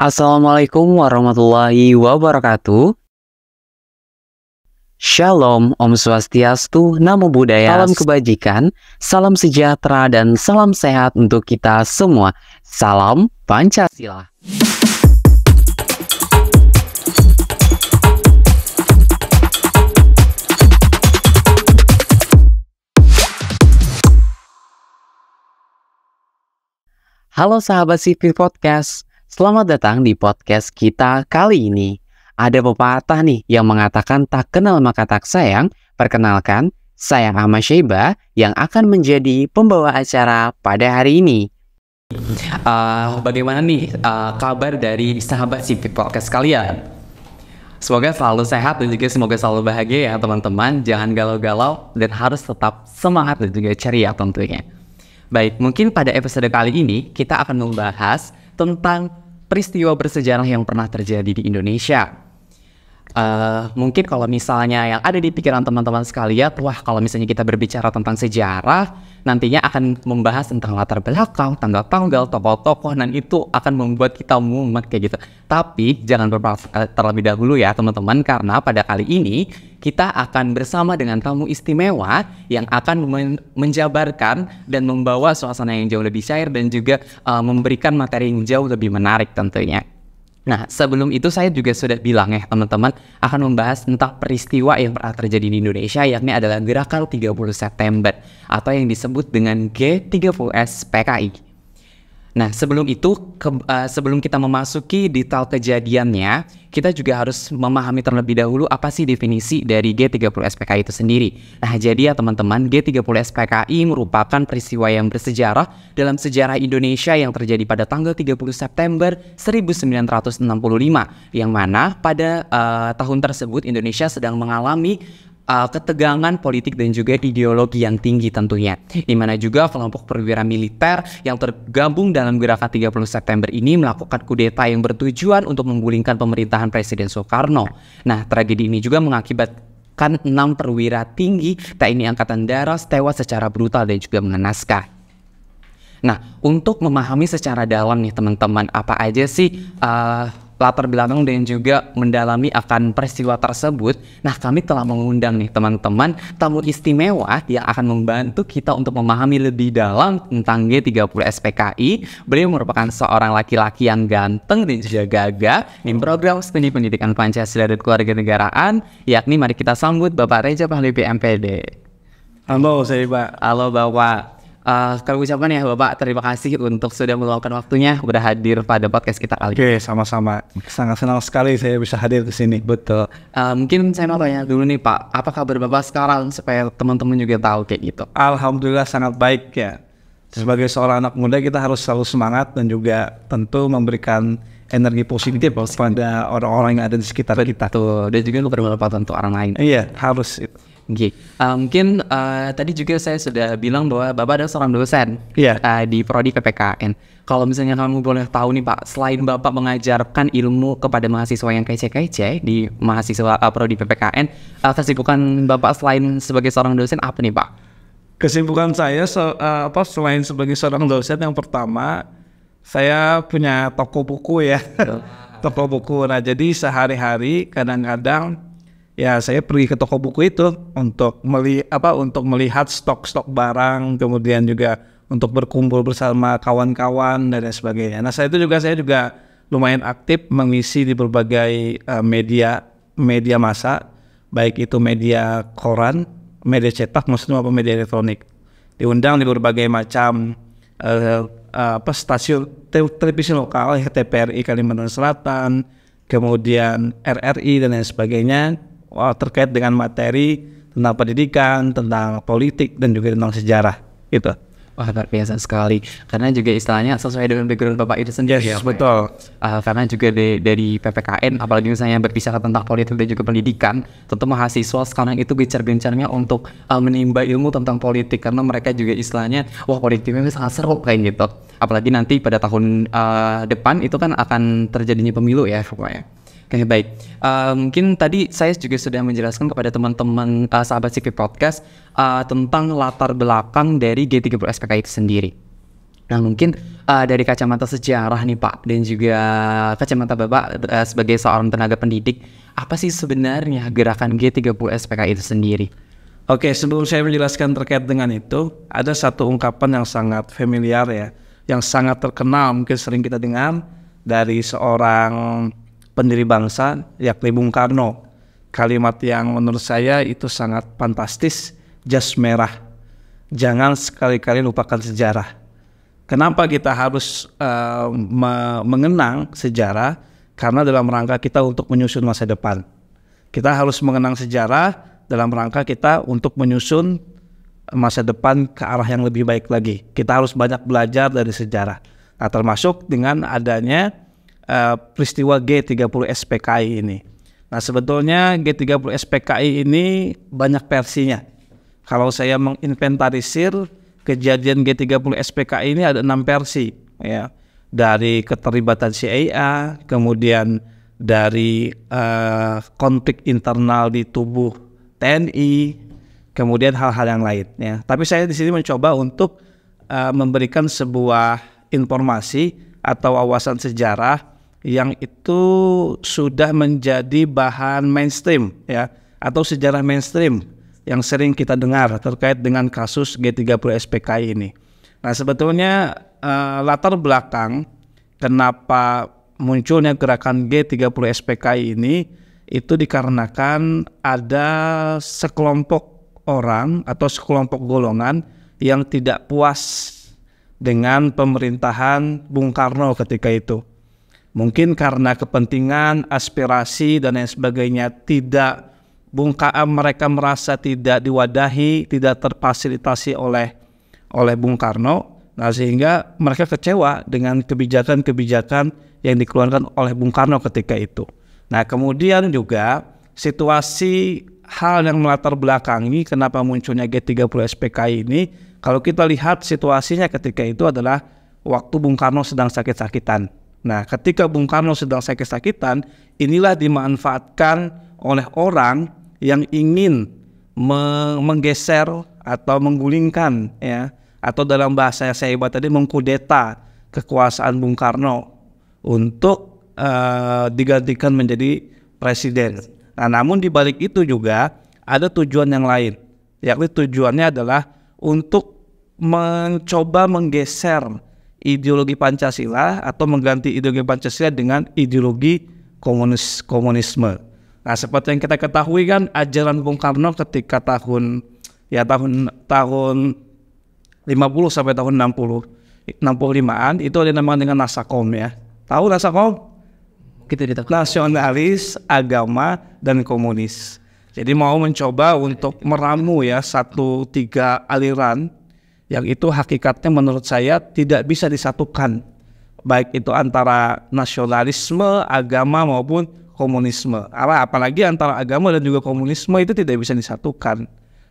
Assalamualaikum warahmatullahi wabarakatuh. Shalom, Om Swastiastu, Namo Buddhaya, salam kebajikan, salam sejahtera, dan salam sehat untuk kita semua. Salam Pancasila. Halo sahabat CV Podcast, selamat datang di podcast kita kali ini. Ada pepatah nih yang mengatakan tak kenal maka tak sayang. Perkenalkan, saya Ahmad Syaiba yang akan menjadi pembawa acara pada hari ini. Bagaimana nih kabar dari sahabat CV Podcast kalian? Semoga selalu sehat dan juga semoga selalu bahagia ya teman-teman. Jangan galau-galau dan harus tetap semangat dan juga ceria tentunya. Baik, mungkin pada episode kali ini kita akan membahas tentang peristiwa bersejarah yang pernah terjadi di Indonesia. Mungkin kalau misalnya yang ada di pikiran teman-teman sekalian, wah kalau misalnya kita berbicara tentang sejarah, nantinya akan membahas tentang latar belakang, tanggal-tanggal, tokoh-tokoh, dan itu akan membuat kita mumet kayak gitu. Tapi jangan berpikir terlebih dahulu ya teman-teman, karena pada kali ini kita akan bersama dengan tamu istimewa yang akan menjabarkan dan membawa suasana yang jauh lebih cair dan juga memberikan materi yang jauh lebih menarik tentunya. Nah, sebelum itu saya juga sudah bilang ya teman-teman akan membahas tentang peristiwa yang pernah terjadi di Indonesia, yakni adalah Gerakan 30 September atau yang disebut dengan G30S PKI. Nah, sebelum itu, sebelum kita memasuki detail kejadiannya, kita juga harus memahami terlebih dahulu apa sih definisi dari G30S PKI itu sendiri. Nah, jadi ya teman-teman, G30S PKI merupakan peristiwa yang bersejarah dalam sejarah Indonesia yang terjadi pada tanggal 30 September 1965, yang mana pada tahun tersebut Indonesia sedang mengalami ketegangan politik dan juga ideologi yang tinggi tentunya, di mana juga kelompok perwira militer yang tergabung dalam gerakan 30 September ini melakukan kudeta yang bertujuan untuk menggulingkan pemerintahan Presiden Soekarno. Nah, tragedi ini juga mengakibatkan 6 perwira tinggi TNI Angkatan Darat tewas secara brutal dan juga mengenaskan. Nah, untuk memahami secara dalam nih teman-teman, apa aja sih latar belakang dan juga mendalami akan peristiwa tersebut. Nah, kami telah mengundang nih teman-teman tamu istimewa yang akan membantu kita untuk memahami lebih dalam tentang G30S PKI. Beliau merupakan seorang laki-laki yang ganteng dan juga gagah di program studi pendidikan Pancasila dan Kewarganegaraan, yakni mari kita sambut Bapak Reza Pahlavi MPD. Halo, saya Pak. Halo Bapak. Kami ucapkan ya Bapak, terima kasih untuk sudah meluangkan waktunya sudah hadir pada podcast kita kali ini. Oke, sama-sama. Sangat senang sekali saya bisa hadir di sini. Betul. Mungkin saya mau tanya dulu nih Pak, apa kabar Bapak sekarang supaya teman-teman juga tahu kayak gitu? Alhamdulillah sangat baik ya. Sebagai seorang anak muda kita harus selalu semangat dan juga tentu memberikan energi positif kepada orang-orang yang ada di sekitar kita. Tuh, dan juga bermanfaat untuk orang lain. Iya, harus itu. Okay. Mungkin tadi juga saya sudah bilang bahwa Bapak adalah seorang dosen di Prodi PPKN. Kalau misalnya kamu boleh tahu nih Pak, selain Bapak mengajarkan ilmu kepada mahasiswa yang kece-kece di mahasiswa Prodi PPKN, kesibukan Bapak selain sebagai seorang dosen apa nih Pak? Kesibukan saya selain sebagai seorang dosen, yang pertama saya punya toko buku ya. Toko buku. Nah, jadi sehari-hari kadang-kadang ya saya pergi ke toko buku itu untuk melihat stok-stok barang, kemudian juga untuk berkumpul bersama kawan-kawan dan lain sebagainya. Nah, saya juga lumayan aktif mengisi di berbagai media massa, baik itu media koran, media cetak maupun media elektronik. Diundang di berbagai macam stasiun televisi lokal, TVRI Kalimantan Selatan, kemudian RRI dan lain sebagainya. Terkait dengan materi tentang pendidikan, tentang politik, dan juga tentang sejarah gitu. Wah, luar biasa sekali. Karena juga istilahnya sesuai dengan background Bapak itu sendiri. Yes, betul. Karena juga dari PPKN, apalagi misalnya berbicara tentang politik dan juga pendidikan, tentu mahasiswa sekarang itu gencar-gencarnya untuk menimba ilmu tentang politik, karena mereka juga istilahnya, wah politiknya sangat seru kayak gitu. Apalagi nanti pada tahun depan itu kan akan terjadinya pemilu ya pokoknya. Oke, baik. Mungkin tadi saya juga sudah menjelaskan kepada teman-teman sahabat CV Podcast tentang latar belakang dari G30S PKI itu sendiri. Nah, mungkin dari kacamata sejarah nih Pak, dan juga kacamata Bapak sebagai seorang tenaga pendidik, apa sih sebenarnya gerakan G30 SPKI itu sendiri? Oke, sebelum saya menjelaskan terkait dengan itu, ada satu ungkapan yang sangat familiar ya, yang sangat terkenal mungkin sering kita dengar dari seorang pendiri bangsa, yakni Bung Karno. Kalimat yang menurut saya itu sangat fantastis, jas merah. Jangan sekali-kali lupakan sejarah. Kenapa kita harus mengenang sejarah? Karena dalam rangka kita untuk menyusun masa depan. Kita harus mengenang sejarah dalam rangka kita untuk menyusun masa depan ke arah yang lebih baik lagi. Kita harus banyak belajar dari sejarah. Nah, termasuk dengan adanya peristiwa G30 SPKI ini. Nah, sebetulnya G30 SPKI ini banyak versinya. Kalau saya menginventarisir kejadian G30 SPKI ini ada 6 versi ya. Dari keterlibatan CIA, kemudian dari konflik internal di tubuh TNI, kemudian hal-hal yang lain ya. Tapi saya di sini mencoba untuk memberikan sebuah informasi atau wawasan sejarah yang itu sudah menjadi bahan mainstream ya, atau sejarah mainstream yang sering kita dengar terkait dengan kasus G30 SPKI ini. Nah, sebetulnya latar belakang kenapa munculnya gerakan G30 SPKI ini itu dikarenakan ada sekelompok orang atau sekelompok golongan yang tidak puas dengan pemerintahan Bung Karno ketika itu. Mungkin karena kepentingan, aspirasi dan lain sebagainya mereka merasa tidak diwadahi, tidak terfasilitasi oleh Bung Karno. Nah, sehingga mereka kecewa dengan kebijakan-kebijakan yang dikeluarkan oleh Bung Karno ketika itu. Nah, kemudian juga situasi hal yang melatar belakangi kenapa munculnya G30 SPKI ini, kalau kita lihat situasinya ketika itu adalah waktu Bung Karno sedang sakit-sakitan. Nah, ketika Bung Karno sedang sakit-sakitan, inilah dimanfaatkan oleh orang yang ingin menggeser atau menggulingkan ya, atau dalam bahasa yang saya buat tadi mengkudeta kekuasaan Bung Karno untuk digantikan menjadi presiden. Nah, namun di balik itu juga ada tujuan yang lain, yakni tujuannya adalah untuk mencoba menggeser ideologi Pancasila atau mengganti ideologi Pancasila dengan ideologi komunisme. Nah, seperti yang kita ketahui kan ajaran Bung Karno ketika tahun 50 sampai tahun 65-an itu ada namanya dengan Nasakom ya. Tahu Nasakom? Nasionalis, agama, dan komunis. Jadi mau mencoba untuk meramu ya 3 aliran yang itu hakikatnya menurut saya tidak bisa disatukan, baik itu antara nasionalisme, agama maupun komunisme. Apalagi antara agama dan juga komunisme itu tidak bisa disatukan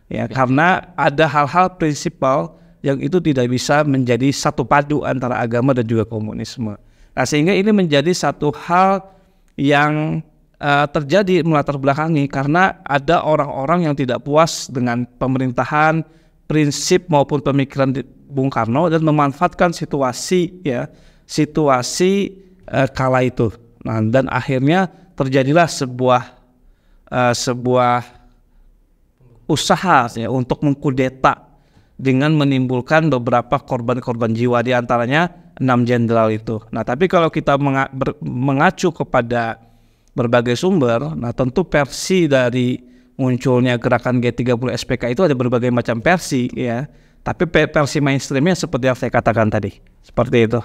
ya, karena ada hal-hal prinsipal yang itu tidak bisa menjadi satu padu antara agama dan juga komunisme. Nah, sehingga ini menjadi satu hal yang terjadi melatar belakangi karena ada orang-orang yang tidak puas dengan pemerintahan, prinsip maupun pemikiran Bung Karno dan memanfaatkan situasi kala itu. Nah, dan akhirnya terjadilah sebuah usaha ya, untuk mengkudeta dengan menimbulkan beberapa korban-korban jiwa, di antaranya 6 jenderal itu. Nah, tapi kalau kita mengacu kepada berbagai sumber, nah tentu versi dari munculnya gerakan G30 SPK itu ada berbagai macam versi ya. Tapi versi mainstreamnya seperti yang saya katakan tadi, seperti itu.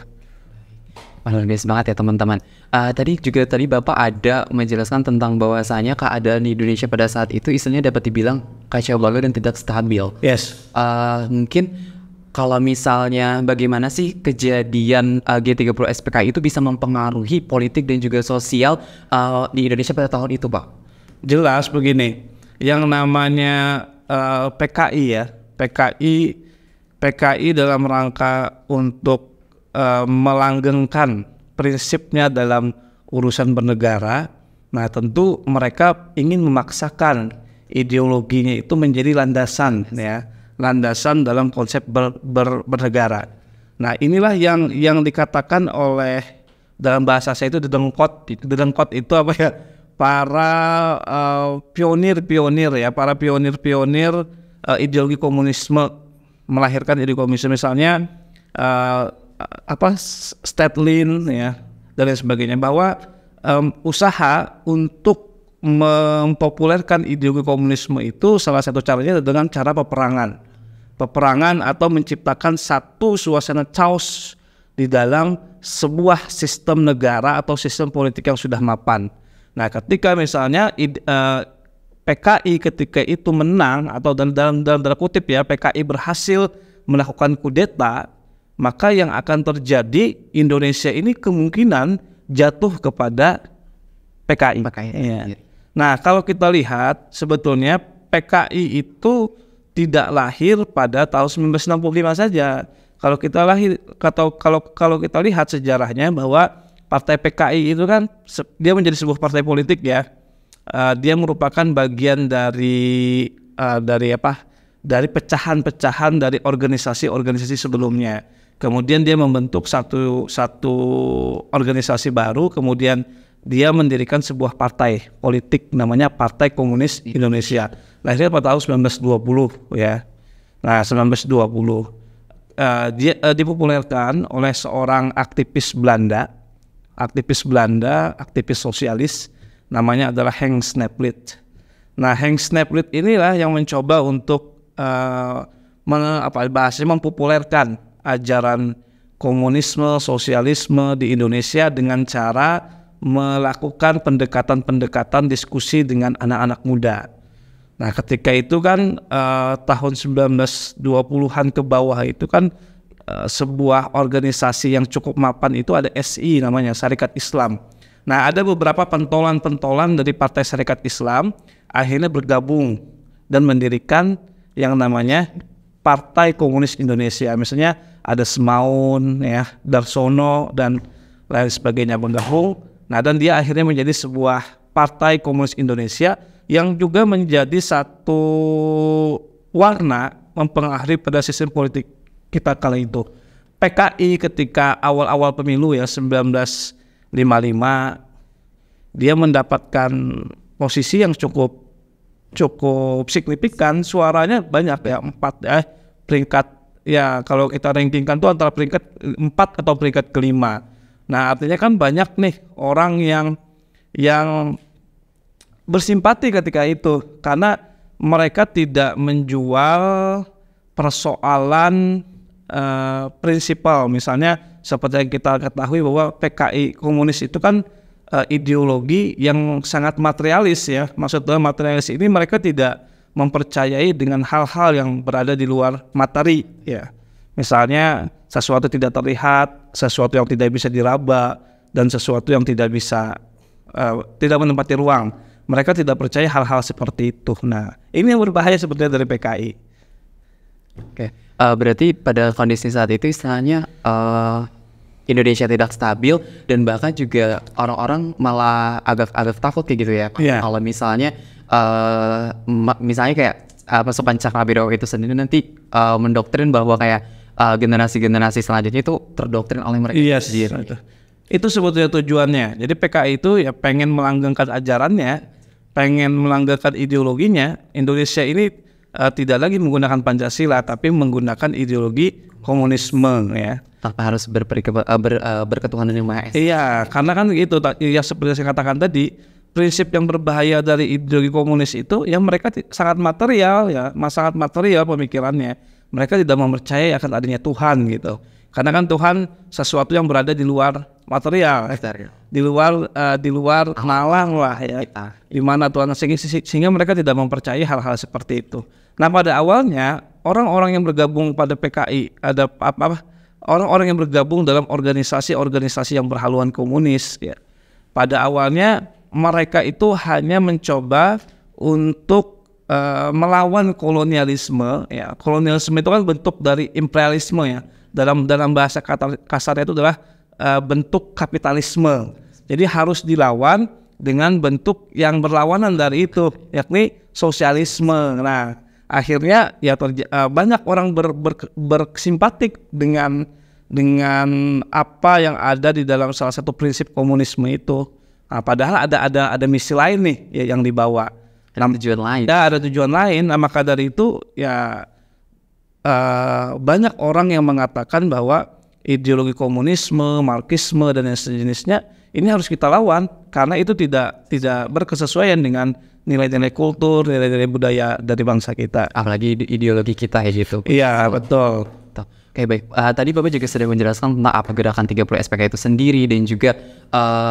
Luar biasa banget ya teman-teman. Tadi Bapak ada menjelaskan tentang bahwasanya keadaan di Indonesia pada saat itu istilahnya dapat dibilang kacau balau dan tidak stabil. Yes. Mungkin kalau misalnya bagaimana sih kejadian G30 SPKI itu bisa mempengaruhi politik dan juga sosial di Indonesia pada tahun itu, Pak? Jelas begini, yang namanya PKI ya, PKI dalam rangka untuk melanggengkan prinsipnya dalam urusan bernegara. Nah, tentu mereka ingin memaksakan ideologinya itu menjadi landasan ya, landasan dalam konsep bernegara. Nah, inilah yang dikatakan oleh dalam bahasa saya itu dedengkot. Dedengkot itu apa ya? Para pionir-pionir ya, para pionir-pionir ideologi komunisme, melahirkan ideologi komunisme, misalnya Stalin ya dan lain sebagainya, bahwa usaha untuk mempopulerkan ideologi komunisme itu salah satu caranya dengan cara peperangan atau menciptakan satu suasana chaos di dalam sebuah sistem negara atau sistem politik yang sudah mapan. Nah, ketika misalnya PKI ketika itu menang, atau dalam tanda kutip ya, PKI berhasil melakukan kudeta, maka yang akan terjadi, Indonesia ini kemungkinan jatuh kepada PKI. Ya. Nah, kalau kita lihat sebetulnya PKI itu tidak lahir pada tahun 1965 saja. Kalau kita lihat sejarahnya, bahwa Partai PKI itu kan dia menjadi sebuah partai politik ya. Dia merupakan bagian dari pecahan-pecahan dari organisasi-organisasi sebelumnya. Kemudian dia membentuk satu organisasi baru, kemudian dia mendirikan sebuah partai politik namanya Partai Komunis Indonesia. Lahirnya pada tahun 1920 ya. Nah, 1920 dia dipopulerkan oleh seorang aktivis Belanda, aktivis sosialis, namanya adalah Henk Snapleit. Nah, Henk Snapleit inilah yang mencoba untuk mempopulerkan ajaran komunisme, sosialisme di Indonesia dengan cara melakukan pendekatan diskusi dengan anak-anak muda. Nah, ketika itu kan tahun 1920-an ke bawah itu kan sebuah organisasi yang cukup mapan itu ada SI namanya, Sarekat Islam. Nah, ada beberapa pentolan-pentolan dari Partai Sarekat Islam akhirnya bergabung dan mendirikan yang namanya Partai Komunis Indonesia. Misalnya ada Semaun ya, Darsono dan lain sebagainya bergabung. Nah, dan dia akhirnya menjadi sebuah Partai Komunis Indonesia yang juga menjadi satu warna mempengaruhi pada sistem politik kita kala itu. PKI ketika awal-awal pemilu ya 1955, dia mendapatkan posisi yang cukup signifikan, suaranya banyak ya, 4 peringkat ya, kalau kita rankingkan tuh antara peringkat 4 atau peringkat kelima. Nah, artinya kan banyak nih orang yang bersimpati ketika itu, karena mereka tidak menjual persoalan prinsipal. Misalnya seperti yang kita ketahui bahwa PKI komunis itu kan ideologi yang sangat materialis ya. Maksudnya materialis ini mereka tidak mempercayai dengan hal-hal yang berada di luar materi ya. Misalnya sesuatu tidak terlihat, sesuatu yang tidak bisa diraba, dan sesuatu yang tidak bisa tidak menempati ruang. Mereka tidak percaya hal-hal seperti itu. Nah, ini yang berbahaya sebetulnya dari PKI. Oke, berarti pada kondisi saat itu istilahnya Indonesia tidak stabil, dan bahkan juga orang-orang malah agak takut kayak gitu ya. Yeah. Kalau misalnya misalnya kayak pasukan Cakrabirowo itu sendiri nanti mendoktrin bahwa kayak generasi-generasi selanjutnya itu terdoktrin oleh mereka sendiri. Itu sebetulnya tujuannya. Jadi PKI itu ya pengen melanggengkan ajarannya, pengen melanggengkan ideologinya. Indonesia ini tidak lagi menggunakan Pancasila, tapi menggunakan ideologi komunisme ya. Tanpa harus berketuhanan yang Maha Esa. Iya, karena kan gitu ya, seperti saya katakan tadi, prinsip yang berbahaya dari ideologi komunis itu yang mereka sangat material ya, sangat material pemikirannya. Mereka tidak mempercayai akan adanya Tuhan gitu. Karena kan Tuhan sesuatu yang berada di luar material, di luar nalang lah ya. Di mana Tuhan, sehingga mereka tidak mempercayai hal-hal seperti itu. Nah, pada awalnya orang-orang yang bergabung pada PKI, ada orang-orang yang bergabung dalam organisasi-organisasi yang berhaluan komunis ya. Pada awalnya mereka itu hanya mencoba untuk melawan kolonialisme ya. Kolonialisme itu kan bentuk dari imperialisme ya. Dalam bahasa kasarnya itu adalah bentuk kapitalisme. Jadi harus dilawan dengan bentuk yang berlawanan dari itu, yakni sosialisme. Nah, akhirnya ya banyak orang bersimpatik dengan dengan apa yang ada di dalam salah satu prinsip komunisme itu. Nah, padahal ada misi lain nih ya, yang dibawa. Ada tujuan lain. Ya, ada tujuan lain. Nah, maka dari itu ya banyak orang yang mengatakan bahwa ideologi komunisme, marxisme dan sejenisnya ini harus kita lawan karena itu tidak berkesesuaian dengan nilai-nilai kultur, nilai-nilai budaya dari bangsa kita. Apalagi ideologi kita ya gitu. Iya, betul. Oke, baik. Tadi Bapak juga sudah menjelaskan tentang apa gerakan 30 SPK itu sendiri dan juga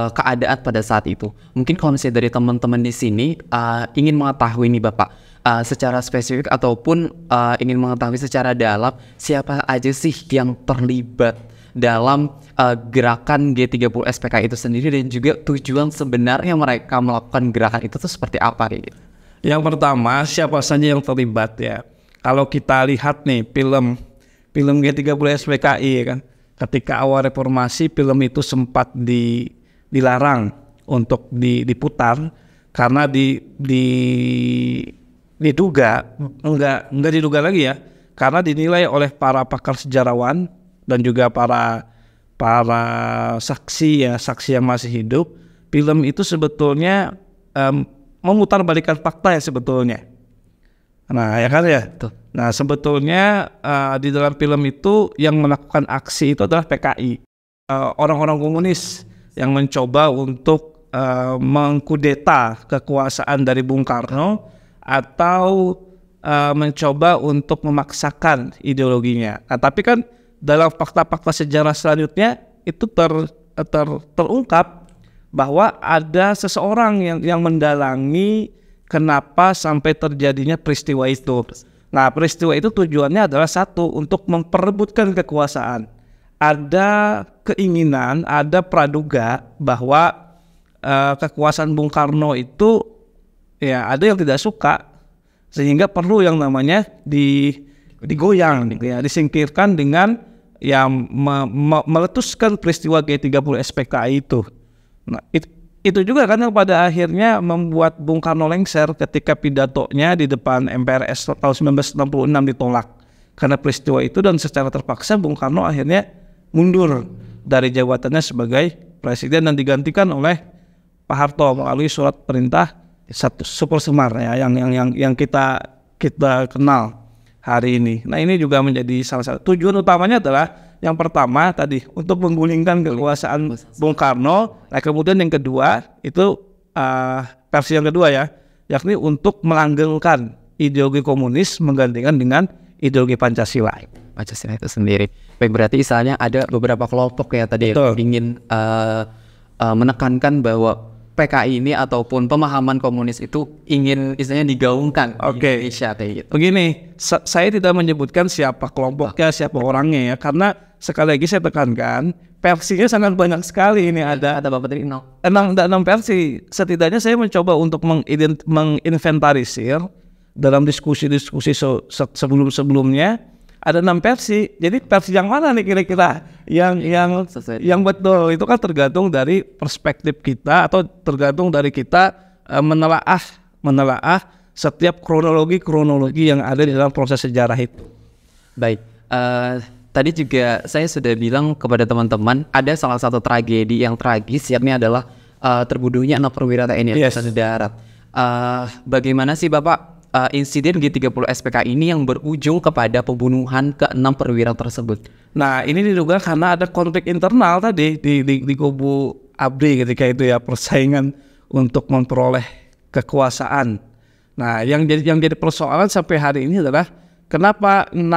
keadaan pada saat itu. Mungkin kalau misalnya dari teman-teman di sini ingin mengetahui nih Bapak secara spesifik ataupun ingin mengetahui secara dalam siapa aja sih yang terlibat dalam gerakan G30 SPK itu sendiri dan juga tujuan sebenarnya mereka melakukan gerakan itu tuh seperti apa gitu. Yang pertama, siapa saja yang terlibat ya. Kalau kita lihat nih film G30 SPKI kan, ketika awal reformasi film itu sempat dilarang untuk diputar karena diduga enggak diduga lagi ya, karena dinilai oleh para pakar sejarawan dan juga para saksi yang masih hidup, film itu sebetulnya memutarbalikkan fakta ya sebetulnya. Nah ya kan ya. Tuh. Nah sebetulnya di dalam film itu yang melakukan aksi itu adalah PKI, orang-orang komunis yang mencoba untuk mengkudeta kekuasaan dari Bung Karno atau mencoba untuk memaksakan ideologinya. Nah tapi kan dalam fakta-fakta sejarah selanjutnya itu terungkap bahwa ada seseorang yang mendalangi kenapa sampai terjadinya peristiwa itu. Nah, peristiwa itu tujuannya adalah satu, untuk memperebutkan kekuasaan. Ada keinginan, ada praduga bahwa kekuasaan Bung Karno itu ya ada yang tidak suka, sehingga perlu yang namanya digoyang, ya, disingkirkan dengan yang meletuskan peristiwa G30 SPKI itu. Nah, itu juga kan yang pada akhirnya membuat Bung Karno lengser ketika pidatonya di depan MPRS tahun 1966 ditolak karena peristiwa itu, dan secara terpaksa Bung Karno akhirnya mundur dari jabatannya sebagai presiden dan digantikan oleh Pak Harto melalui surat perintah Super Semar ya, yang kita kenal hari ini. Nah ini juga menjadi salah satu tujuan utamanya adalah yang pertama tadi untuk menggulingkan kekuasaan Bung Karno. Nah kemudian yang kedua itu versi yang kedua ya, yakni untuk melanggengkan ideologi komunis menggantikan dengan ideologi Pancasila. Pancasila itu sendiri. Baik, berarti misalnya ada beberapa kelompok ya tadi yang ingin menekankan bahwa PKI ini ataupun pemahaman komunis itu ingin istilahnya digaungkan di Indonesia kayak gitu. Begini, saya tidak menyebutkan siapa kelompoknya, siapa orangnya ya, karena sekali lagi saya tekankan versinya sangat banyak sekali ini, ada Bapak tadi 6 versi. Setidaknya saya mencoba untuk menginventarisir dalam diskusi-diskusi sebelumnya ada 6 versi. Jadi versi yang mana nih kira-kira yang betul? Itu kan tergantung dari perspektif kita atau tergantung dari kita menelaah setiap kronologi yang ada di dalam proses sejarah itu. Baik, tadi juga saya sudah bilang kepada teman-teman ada salah satu tragedi yang tragis, yakni adalah terbunuhnya 6 perwira TNI Angkatan Darat. Bagaimana sih Bapak insiden G30 SPK ini yang berujung kepada pembunuhan ke-6 perwira tersebut? Nah ini diduga karena ada konflik internal tadi di kubu ABRI ketika itu ya, persaingan untuk memperoleh kekuasaan. Nah yang jadi persoalan sampai hari ini adalah kenapa 6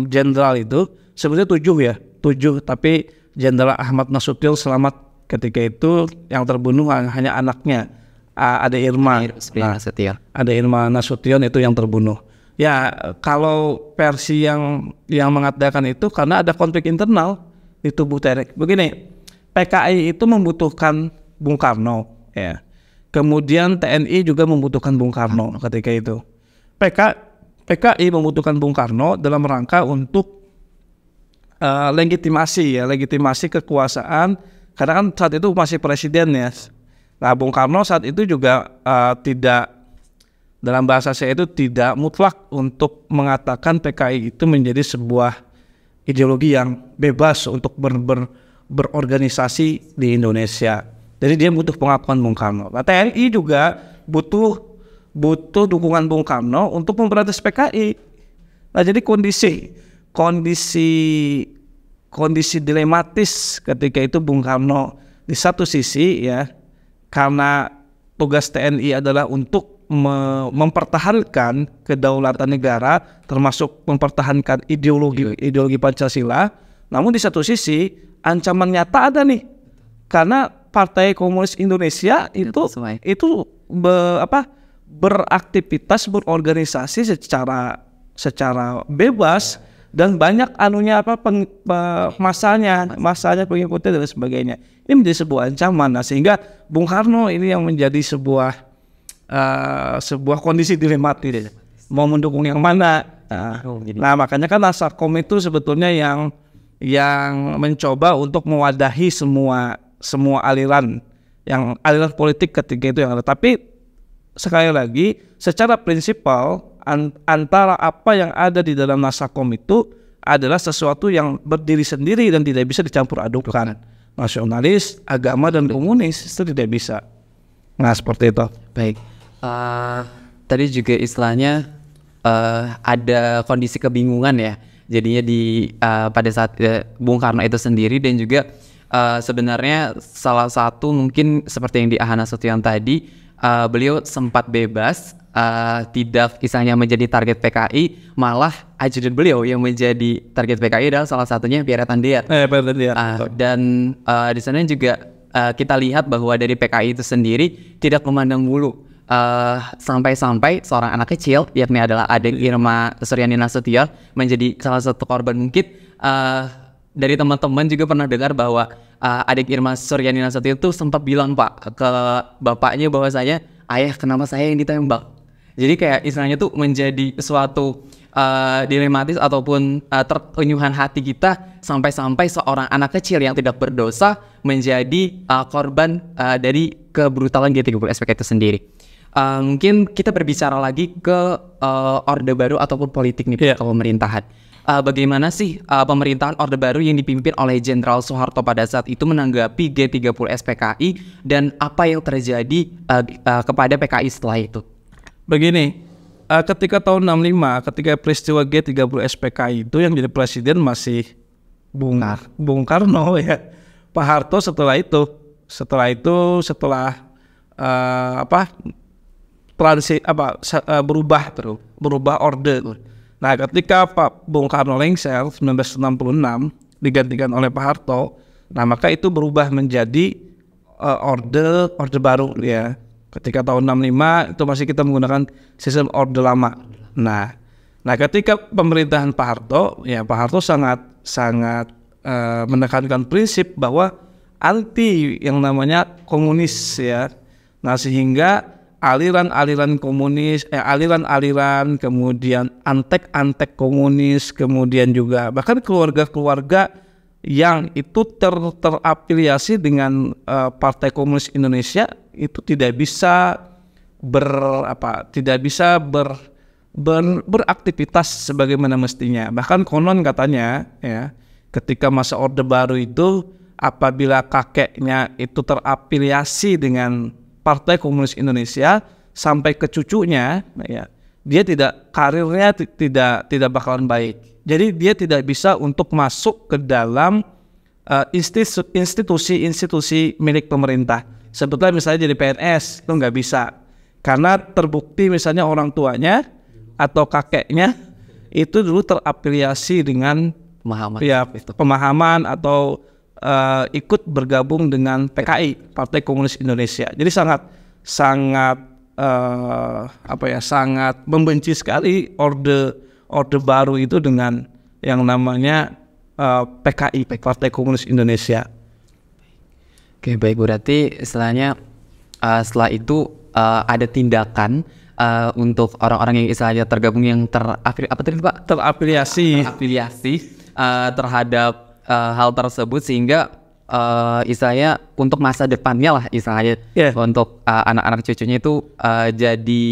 jenderal itu, sebenarnya 7 tapi Jenderal Ahmad Nasution selamat ketika itu, yang terbunuh hanya anaknya. Ada Irma Nasution itu yang terbunuh. Ya kalau versi yang mengatakan itu karena ada konflik internal di tubuh TNI. Begini, PKI itu membutuhkan Bung Karno, ya. Kemudian TNI juga membutuhkan Bung Karno ketika itu. PKI membutuhkan Bung Karno dalam rangka untuk legitimasi kekuasaan, karena kan saat itu masih presiden ya. Nah, Bung Karno saat itu juga tidak, dalam bahasa saya itu tidak mutlak untuk mengatakan PKI itu menjadi sebuah ideologi yang bebas untuk berorganisasi di Indonesia. Jadi dia butuh pengakuan Bung Karno. Nah, TNI juga butuh dukungan Bung Karno untuk memberantas PKI. Nah, jadi kondisi dilematis ketika itu Bung Karno di satu sisi ya, karena tugas TNI adalah untuk mempertahankan kedaulatan negara, termasuk mempertahankan ideologi Pancasila. Namun di satu sisi ancaman nyata ada nih, karena Partai Komunis Indonesia itu beraktivitas, berorganisasi secara bebas dan banyak masanya pengikutnya dan sebagainya. Ini menjadi sebuah ancaman. Nah, sehingga Bung Karno ini yang menjadi sebuah kondisi dilematis, mau mendukung yang mana. Nah, makanya kan Nasakom itu sebetulnya yang mencoba untuk mewadahi semua aliran politik ketika itu yang ada. Tapi sekali lagi secara prinsipal antara apa yang ada di dalam Nasakom itu adalah sesuatu yang berdiri sendiri dan tidak bisa dicampur adukkan. Nasionalis, agama, dan komunis itu tidak bisa. Nah, seperti itu. Baik. Tadi juga istilahnya ada kondisi kebingungan ya. Jadinya pada saat Bung Karno itu sendiri, dan juga sebenarnya salah satu mungkin seperti yang di Ahana Sution tadi, beliau sempat bebas, tidak istilahnya menjadi target PKI, malah ajudan beliau yang menjadi target PKI adalah salah satunya Pierre Tandeat. Dan di sana juga kita lihat bahwa dari PKI itu sendiri tidak memandang bulu. Sampai-sampai seorang anak kecil, yakni adalah adik Irma Suryani Nasution, menjadi salah satu korban. Mungkin dari teman-teman juga pernah dengar bahwa adik Irma Suryani Nasution itu sempat bilang Pak ke bapaknya bahwasanya, ayah kenapa saya yang ditembak. Jadi kayak istilahnya tuh menjadi suatu dilematis ataupun terenyuhan hati kita, sampai-sampai seorang anak kecil yang tidak berdosa menjadi korban dari kebrutalan G30 SPK itu sendiri. Mungkin kita berbicara lagi ke Orde Baru ataupun politik nih, ke pemerintahan. Bagaimana sih pemerintahan Orde Baru yang dipimpin oleh Jenderal Soeharto pada saat itu menanggapi G30 SPKI, dan apa yang terjadi kepada PKI setelah itu? Begini, ketika tahun 65, ketika peristiwa G30 SPKI itu yang jadi presiden masih Bung Karno ya. Pak Harto setelah berubah orde. Nah, ketika Pak Bung Karno lengser 1966 digantikan oleh Pak Harto, nah maka itu berubah menjadi orde baru ya. Ketika tahun 65 itu masih kita menggunakan sistem orde lama. Nah ketika pemerintahan Pak Harto, ya Pak Harto sangat menekankan prinsip bahwa anti yang namanya komunis ya. Nah, sehingga aliran-aliran komunis, aliran-aliran, kemudian antek-antek komunis, kemudian juga bahkan keluarga-keluarga yang itu terafiliasi dengan Partai Komunis Indonesia itu tidak bisa beraktivitas sebagaimana mestinya. Bahkan konon katanya ya, ketika masa Orde Baru itu apabila kakeknya itu terafiliasi dengan Partai Komunis Indonesia sampai ke cucunya, ya, dia karirnya tidak bakalan baik. Jadi dia tidak bisa untuk masuk ke dalam institusi milik pemerintah. Sebetulnya misalnya jadi PNS itu nggak bisa, karena terbukti misalnya orang tuanya atau kakeknya itu dulu terafiliasi dengan pemahaman atau ikut bergabung dengan PKI, Partai Komunis Indonesia. Jadi sangat membenci sekali orde baru itu dengan yang namanya PKI, Partai Komunis Indonesia. Oke, baik, berarti istilahnya setelah itu ada tindakan untuk orang-orang yang istilahnya tergabung yang terafiliasi terhadap hal tersebut, sehingga istilahnya untuk masa depannya lah istilahnya untuk anak-anak cucunya itu jadi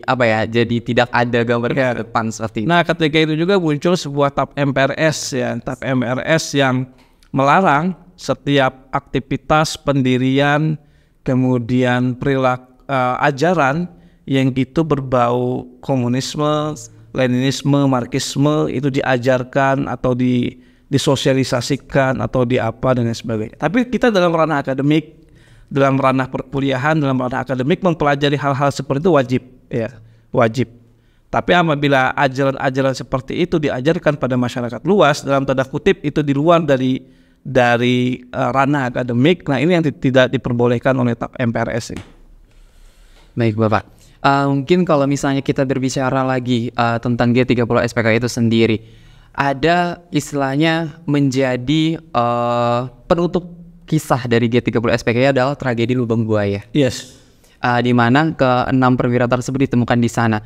apa ya, jadi tidak ada gambar masa depan seperti itu. Nah ketika itu juga muncul sebuah TAP MPRS ya, TAP MPRS yang melarang setiap aktivitas pendirian kemudian perilaku ajaran yang itu berbau komunisme, Leninisme, Marxisme itu diajarkan atau disosialisasikan atau di apa dan sebagainya. Tapi kita dalam ranah akademik, dalam ranah perkuliahan, dalam ranah akademik mempelajari hal-hal seperti itu wajib, ya, wajib. Tapi apabila ajaran-ajaran seperti itu diajarkan pada masyarakat luas, dalam tanda kutip itu di luar dari ranah akademik, nah ini yang tidak diperbolehkan oleh TAP MPRS ini. Baik Bapak. Mungkin kalau misalnya kita berbicara lagi tentang G30 SPKI itu sendiri, ada istilahnya menjadi penutup kisah dari G30 SPKI adalah tragedi Lubang Buaya. Yes. Di mana ke-6 perwira tersebut ditemukan di sana.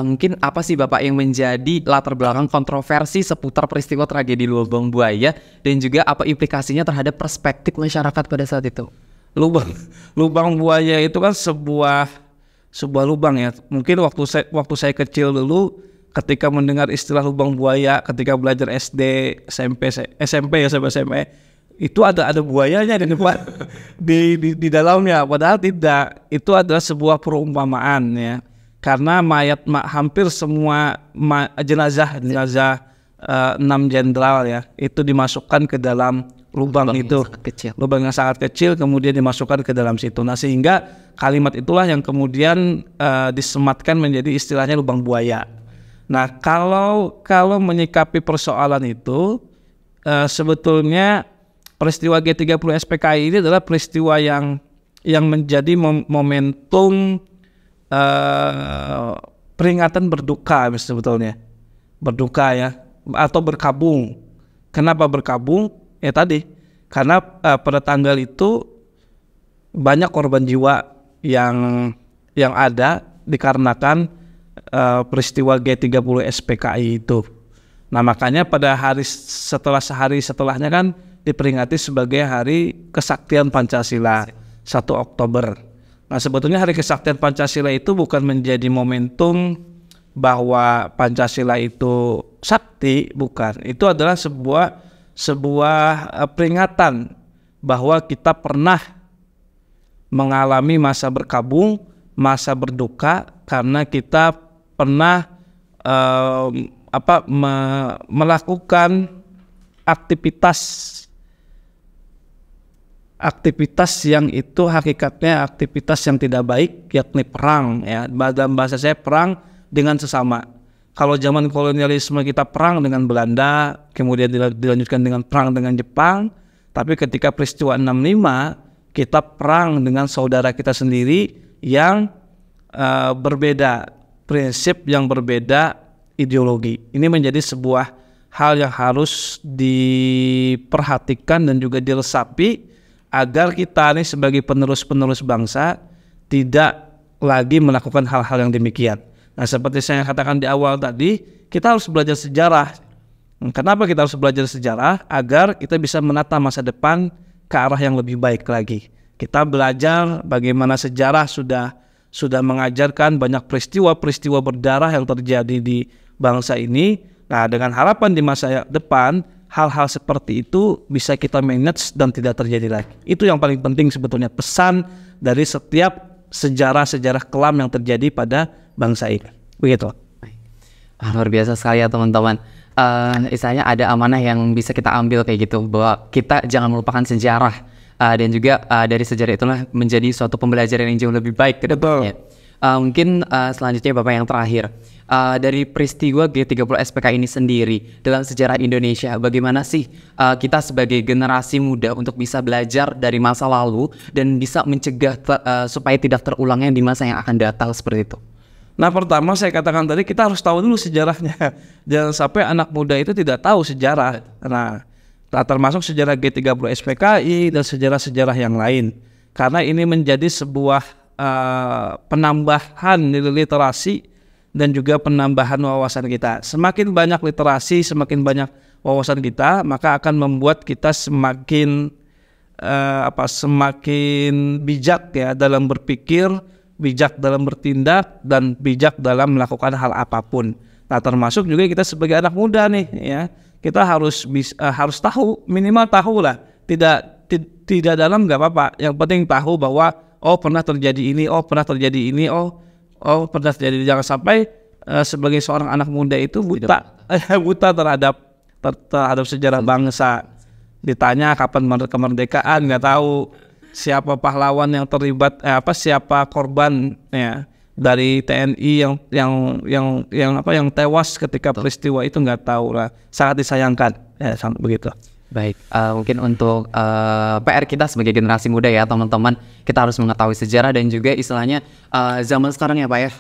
Mungkin apa sih Bapak yang menjadi latar belakang kontroversi seputar peristiwa tragedi Lubang Buaya dan juga apa implikasinya terhadap perspektif masyarakat pada saat itu? Lubang buaya itu kan sebuah lubang ya. Mungkin waktu saya kecil dulu ketika mendengar istilah lubang buaya ketika belajar SD, SMP ya sampai SMA itu ada buayanya di depan di dalamnya, padahal tidak. Itu adalah sebuah perumpamaan ya. Karena hampir semua jenazah 6 jenderal ya itu dimasukkan ke dalam lubang itu, lubang yang sangat kecil, kemudian dimasukkan ke dalam situ. Nah sehingga kalimat itulah yang kemudian disematkan menjadi istilahnya lubang buaya. Nah kalau menyikapi persoalan itu sebetulnya peristiwa G30 SPKI ini adalah peristiwa yang menjadi momentum peringatan berduka sebetulnya, berduka ya, atau berkabung. Kenapa berkabung? Ya tadi, karena pada tanggal itu banyak korban jiwa yang ada dikarenakan peristiwa G30 SPKI itu. Nah makanya pada sehari setelahnya kan diperingati sebagai Hari Kesaktian Pancasila 1 Oktober. Nah sebetulnya Hari Kesaktian Pancasila itu bukan menjadi momentum bahwa Pancasila itu sakti, bukan. Itu adalah sebuah peringatan bahwa kita pernah mengalami masa berkabung, masa berduka karena kita pernah melakukan aktivitas yang itu hakikatnya aktivitas yang tidak baik, yakni perang ya. Dalam bahasa saya perang dengan sesama. Kalau zaman kolonialisme kita perang dengan Belanda, kemudian dilanjutkan dengan perang dengan Jepang, tapi ketika peristiwa 65 kita perang dengan saudara kita sendiri yang berbeda prinsip, yang berbeda ideologi. Ini menjadi sebuah hal yang harus diperhatikan dan juga diresapi agar kita nih sebagai penerus-penerus bangsa tidak lagi melakukan hal-hal yang demikian. Nah seperti saya katakan di awal tadi, kita harus belajar sejarah. Kenapa kita harus belajar sejarah? Agar kita bisa menata masa depan ke arah yang lebih baik lagi. Kita belajar bagaimana sejarah sudah mengajarkan banyak peristiwa-peristiwa berdarah yang terjadi di bangsa ini. Nah dengan harapan di masa depan hal-hal seperti itu bisa kita manage dan tidak terjadi lagi. Itu yang paling penting sebetulnya, pesan dari setiap sejarah-sejarah kelam yang terjadi pada bangsa ini. Begitu. Luar biasa sekali ya teman-teman. Istilahnya ada amanah yang bisa kita ambil kayak gitu, bahwa kita jangan melupakan sejarah, dan juga dari sejarah itulah menjadi suatu pembelajaran yang jauh lebih baik ke depannya. Mungkin selanjutnya Bapak yang terakhir, dari peristiwa G30 SPKI ini sendiri dalam sejarah Indonesia, bagaimana sih kita sebagai generasi muda untuk bisa belajar dari masa lalu dan bisa mencegah supaya tidak terulangnya di masa yang akan datang seperti itu? Nah pertama saya katakan tadi, kita harus tahu dulu sejarahnya. Jangan sampai anak muda itu tidak tahu sejarah. Nah termasuk sejarah G30 SPKI dan sejarah-sejarah yang lain. Karena ini menjadi sebuah penambahan nilai literasi dan juga penambahan wawasan kita. Semakin banyak literasi, semakin banyak wawasan kita, maka akan membuat kita semakin semakin bijak ya dalam berpikir, bijak dalam bertindak, dan bijak dalam melakukan hal apapun. Nah, termasuk juga kita sebagai anak muda nih ya, kita harus tahu, minimal tahu lah. Tidak dalam nggak apa-apa, yang penting tahu bahwa pernah terjadi ini, pernah terjadi ini, pernah terjadi. Jangan sampai sebagai seorang anak muda itu buta terhadap sejarah bangsa. Ditanya kapan kemerdekaan, nggak tahu siapa pahlawan yang terlibat, siapa korban ya dari TNI yang tewas ketika peristiwa itu, nggak tahu lah. Sangat disayangkan ya, begitu. Baik, mungkin untuk PR kita sebagai generasi muda ya teman-teman, kita harus mengetahui sejarah dan juga istilahnya zaman sekarang ya Pak ya,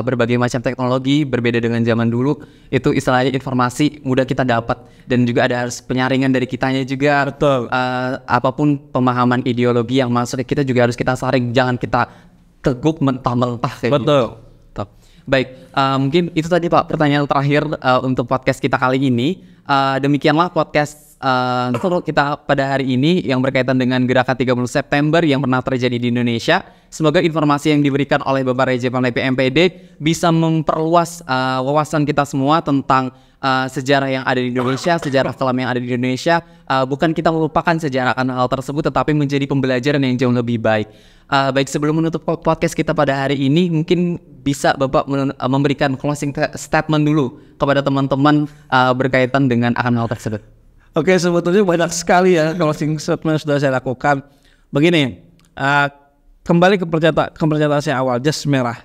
berbagai macam teknologi berbeda dengan zaman dulu, itu istilahnya informasi mudah kita dapat dan juga ada harus penyaringan dari kitanya juga. Betul. Apapun pemahaman ideologi yang masuk kita juga harus kita saring, jangan kita teguk mentah-mentah kayak betul. Gitu. Baik, mungkin itu tadi Pak pertanyaan terakhir untuk podcast kita kali ini. Demikianlah podcast kita pada hari ini yang berkaitan dengan gerakan 30 September yang pernah terjadi di Indonesia. Semoga informasi yang diberikan oleh Bapak Reja Panlepi MPD bisa memperluas wawasan kita semua tentang sejarah yang ada di Indonesia, sejarah kelam yang ada di Indonesia. Bukan kita melupakan sejarah akan hal tersebut, tetapi menjadi pembelajaran yang jauh lebih baik. Baik, sebelum menutup podcast kita pada hari ini, mungkin bisa Bapak memberikan closing statement dulu kepada teman-teman berkaitan dengan akan hal tersebut. Oke, sebetulnya banyak sekali ya closing statement sudah saya lakukan. Begini, kembali ke pernyataan saya awal, jas merah.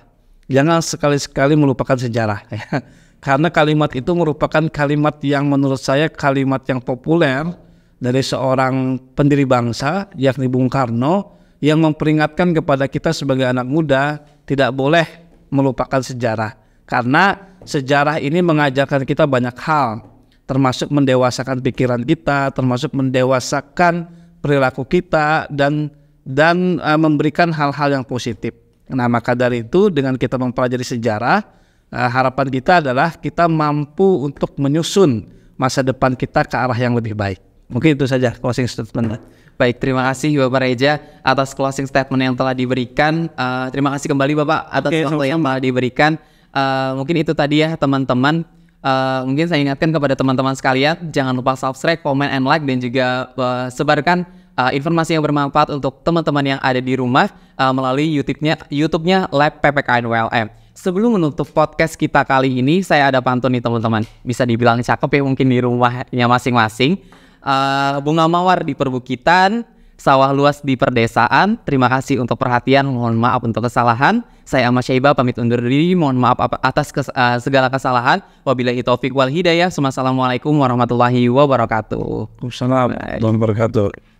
Jangan sekali-sekali melupakan sejarah. Karena kalimat itu merupakan kalimat yang menurut saya kalimat yang populer dari seorang pendiri bangsa, yakni Bung Karno, yang memperingatkan kepada kita sebagai anak muda tidak boleh melupakan sejarah. Karena sejarah ini mengajarkan kita banyak hal, termasuk mendewasakan pikiran kita, termasuk mendewasakan perilaku kita, dan memberikan hal-hal yang positif. Nah, maka dari itu dengan kita mempelajari sejarah, harapan kita adalah kita mampu untuk menyusun masa depan kita ke arah yang lebih baik. Mungkin itu saja closing statement. Baik, terima kasih Bapak Reja atas closing statement yang telah diberikan. Terima kasih kembali Bapak atas waktu yang telah diberikan. Mungkin itu tadi ya teman-teman. Mungkin saya ingatkan kepada teman-teman sekalian, jangan lupa subscribe, comment, and like, dan juga sebarkan informasi yang bermanfaat untuk teman-teman yang ada di rumah melalui YouTube-nya Lab PPKN WLM. Sebelum menutup podcast kita kali ini, saya ada pantun nih teman-teman. Bisa dibilang cakep ya mungkin di rumahnya masing-masing. Bunga mawar di perbukitan, sawah luas di perdesaan. Terima kasih untuk perhatian, mohon maaf untuk kesalahan. Saya Ahmad Syaiba pamit undur diri, mohon maaf atas segala kesalahan. Wabillahi taufik wal hidayah. Wassalamualaikum warahmatullahi wabarakatuh. Waalaikumsalam warahmatullahi wabarakatuh.